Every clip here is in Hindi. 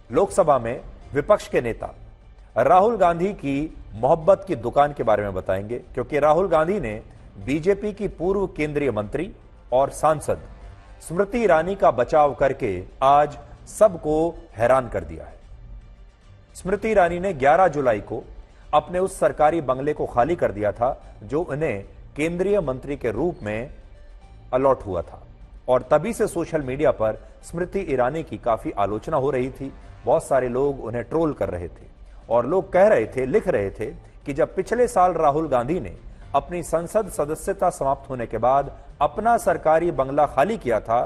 लोकसभा में विपक्ष के नेता राहुल गांधी की मोहब्बत की दुकान के बारे में बताएंगे, क्योंकि राहुल गांधी ने बीजेपी की पूर्व केंद्रीय मंत्री और सांसद स्मृति ईरानी का बचाव करके आज सबको हैरान कर दिया है। स्मृति ईरानी ने 11 जुलाई को अपने उस सरकारी बंगले को खाली कर दिया था जो उन्हें केंद्रीय मंत्री के रूप में अलॉट हुआ था, और तभी से सोशल मीडिया पर स्मृति ईरानी की काफी आलोचना हो रही थी। बहुत सारे लोग उन्हें ट्रोल कर रहे थे और लोग कह रहे थे, लिख रहे थे कि जब पिछले साल राहुल गांधी ने अपनी संसद सदस्यता समाप्त होने के बाद अपना सरकारी बंगला खाली किया था,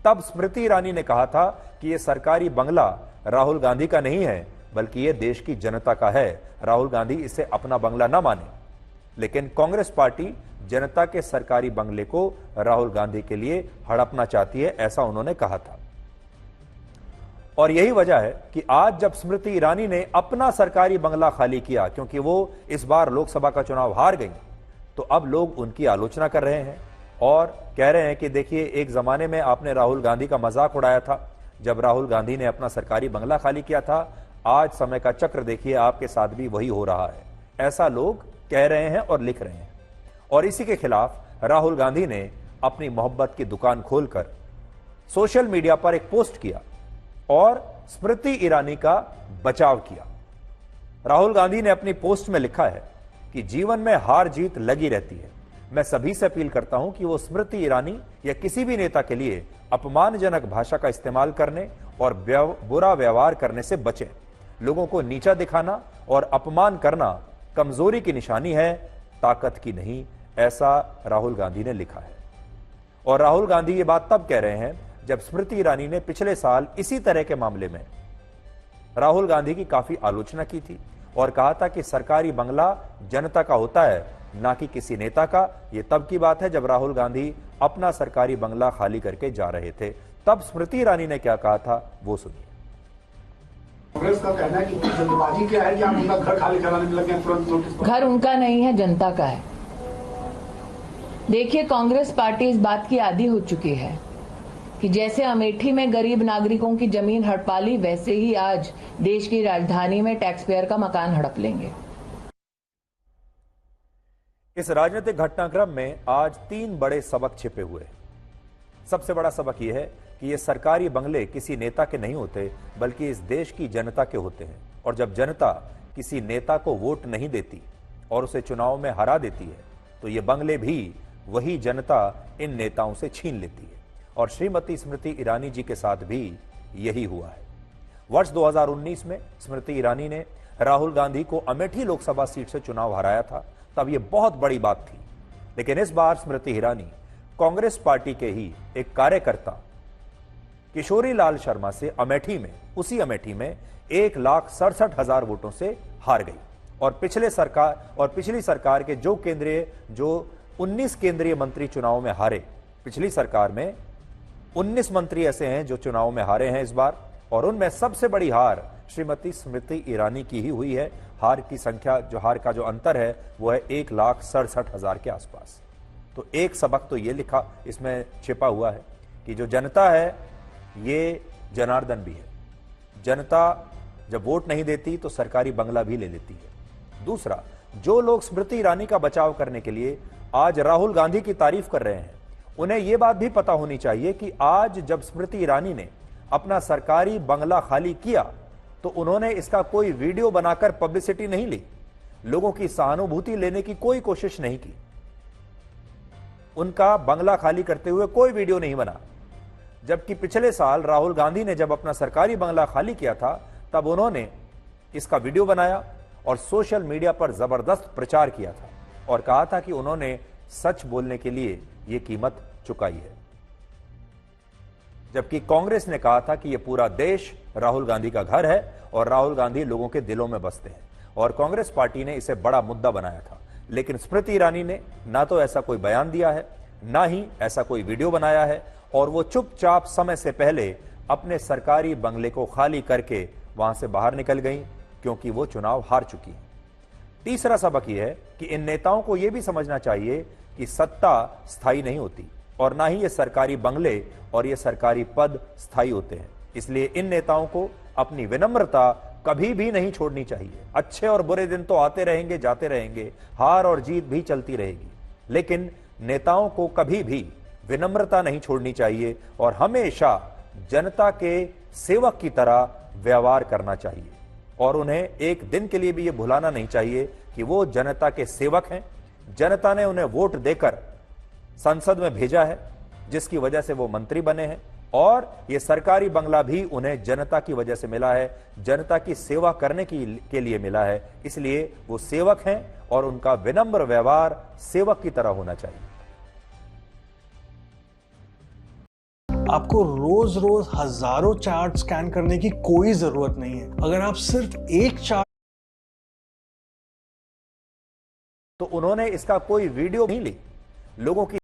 तब स्मृति ईरानी ने कहा था कि यह सरकारी बंगला राहुल गांधी का नहीं है बल्कि यह देश की जनता का है, राहुल गांधी इसे अपना बंगला न माने। लेकिन कांग्रेस पार्टी जनता के सरकारी बंगले को राहुल गांधी के लिए हड़पना चाहती है, ऐसा उन्होंने कहा था। और यही वजह है कि आज जब स्मृति ईरानी ने अपना सरकारी बंगला खाली किया, क्योंकि वो इस बार लोकसभा का चुनाव हार गई, तो अब लोग उनकी आलोचना कर रहे हैं और कह रहे हैं कि देखिए, एक जमाने में आपने राहुल गांधी का मजाक उड़ाया था जब राहुल गांधी ने अपना सरकारी बंगला खाली किया था, आज समय का चक्र देखिए, आपके साथ भी वही हो रहा है। ऐसा लोग कह रहे हैं और लिख रहे हैं। और इसी के खिलाफ राहुल गांधी ने अपनी मोहब्बत की दुकान खोलकर सोशल मीडिया पर एक पोस्ट किया और स्मृति ईरानी का बचाव किया। राहुल गांधी ने अपनी पोस्ट में लिखा है कि जीवन में हार जीत लगी रहती है, मैं सभी से अपील करता हूं कि वो स्मृति ईरानी या किसी भी नेता के लिए अपमानजनक भाषा का इस्तेमाल करने और बुरा व्यवहार करने से बचें। लोगों को नीचा दिखाना और अपमान करना कमजोरी की निशानी है, ताकत की नहीं, ऐसा राहुल गांधी ने लिखा है। और राहुल गांधी ये बात तब कह रहे हैं जब स्मृति ईरानी ने पिछले साल इसी तरह के मामले में राहुल गांधी की काफी आलोचना की थी और कहा था कि सरकारी बंगला जनता का होता है, ना कि किसी नेता का। यह तब की बात है जब राहुल गांधी अपना सरकारी बंगला खाली करके जा रहे थे। तब स्मृति ईरानी ने क्या कहा था वो सुनिए। कांग्रेस का कहना है कि जल्दबाजी क्या है कि आप उनका घर खाली कराने में लगे हैं, तुरंत नोटिस। घर उनका नहीं है, जनता का है। देखिए, कांग्रेस पार्टी इस बात की आदी हो चुकी है कि जैसे अमेठी में गरीब नागरिकों की जमीन हड़पा ली, वैसे ही आज देश की राजधानी में टैक्स पेयर का मकान हड़प लेंगे। इस राजनीतिक घटनाक्रम में आज 3 बड़े सबक छिपे हुए हैं। सबसे बड़ा सबक यह है कि ये सरकारी बंगले किसी नेता के नहीं होते बल्कि इस देश की जनता के होते हैं, और जब जनता किसी नेता को वोट नहीं देती और उसे चुनाव में हरा देती है तो ये बंगले भी वही जनता इन नेताओं से छीन लेती है। और श्रीमती स्मृति ईरानी जी के साथ भी यही हुआ है। वर्ष 2019 में स्मृति ईरानी ने राहुल गांधी को अमेठी लोकसभा सीट से चुनाव हराया था, तब यह बहुत बड़ी बात थी। लेकिन इस बार स्मृति ईरानी कांग्रेस पार्टी के ही एक कार्यकर्ता किशोरी लाल शर्मा से उसी अमेठी में 1,67,000 वोटों से हार गई। और पिछली सरकार के जो 19 केंद्रीय मंत्री चुनाव में हारे, पिछली सरकार में 19 मंत्री ऐसे हैं जो चुनाव में हारे हैं इस बार, और उनमें सबसे बड़ी हार श्रीमती स्मृति ईरानी की ही हुई है। हार की संख्या, हार का जो अंतर है वो है 1,67,000 के आसपास। तो एक सबक तो ये लिखा इसमें छिपा हुआ है कि जो जनता है ये जनार्दन भी है। जनता जब वोट नहीं देती तो सरकारी बंगला भी ले लेती है। दूसरा, जो लोग स्मृति ईरानी का बचाव करने के लिए आज राहुल गांधी की तारीफ कर रहे हैं, उन्हें यह बात भी पता होनी चाहिए कि आज जब स्मृति ईरानी ने अपना सरकारी बंगला खाली किया तो उन्होंने इसका कोई वीडियो बनाकर पब्लिसिटी नहीं ली, लोगों की सहानुभूति लेने की कोई कोशिश नहीं की, उनका बंगला खाली करते हुए कोई वीडियो नहीं बना। जबकि पिछले साल राहुल गांधी ने जब अपना सरकारी बंगला खाली किया था तब उन्होंने इसका वीडियो बनाया और सोशल मीडिया पर जबरदस्त प्रचार किया था और कहा था कि उन्होंने सच बोलने के लिए यह कीमत चुकाई है। जबकि कांग्रेस ने कहा था कि यह पूरा देश राहुल गांधी का घर है और राहुल गांधी लोगों के दिलों में बसते हैं, और कांग्रेस पार्टी ने इसे बड़ा मुद्दा बनाया था। लेकिन स्मृति ईरानी ने ना तो ऐसा कोई बयान दिया है, ना ही ऐसा कोई वीडियो बनाया है, और वो चुपचाप समय से पहले अपने सरकारी बंगले को खाली करके वहां से बाहर निकल गई, क्योंकि वो चुनाव हार चुकी है। तीसरा सबक यह है कि इन नेताओं को यह भी समझना चाहिए कि सत्ता स्थायी नहीं होती और ना ही ये सरकारी बंगले और ये सरकारी पद स्थायी होते हैं। इसलिए इन नेताओं को अपनी विनम्रता कभी भी नहीं छोड़नी चाहिए। अच्छे और बुरे दिन तो आते रहेंगे, जाते रहेंगे, हार और जीत भी चलती रहेगी, लेकिन नेताओं को कभी भी विनम्रता नहीं छोड़नी चाहिए और हमेशा जनता के सेवक की तरह व्यवहार करना चाहिए। और उन्हें एक दिन के लिए भी यह भुलाना नहीं चाहिए कि वो जनता के सेवक हैं। जनता ने उन्हें वोट देकर संसद में भेजा है, जिसकी वजह से वो मंत्री बने हैं, और ये सरकारी बंगला भी उन्हें जनता की वजह से मिला है, जनता की सेवा करने के लिए मिला है। इसलिए वो सेवक हैं और उनका विनम्र व्यवहार सेवक की तरह होना चाहिए। आपको रोज रोज हजारों चार्ट स्कैन करने की कोई जरूरत नहीं है। अगर आप सिर्फ एक चार्ट, तो उन्होंने इसका कोई वीडियो नहीं ली, लोगों की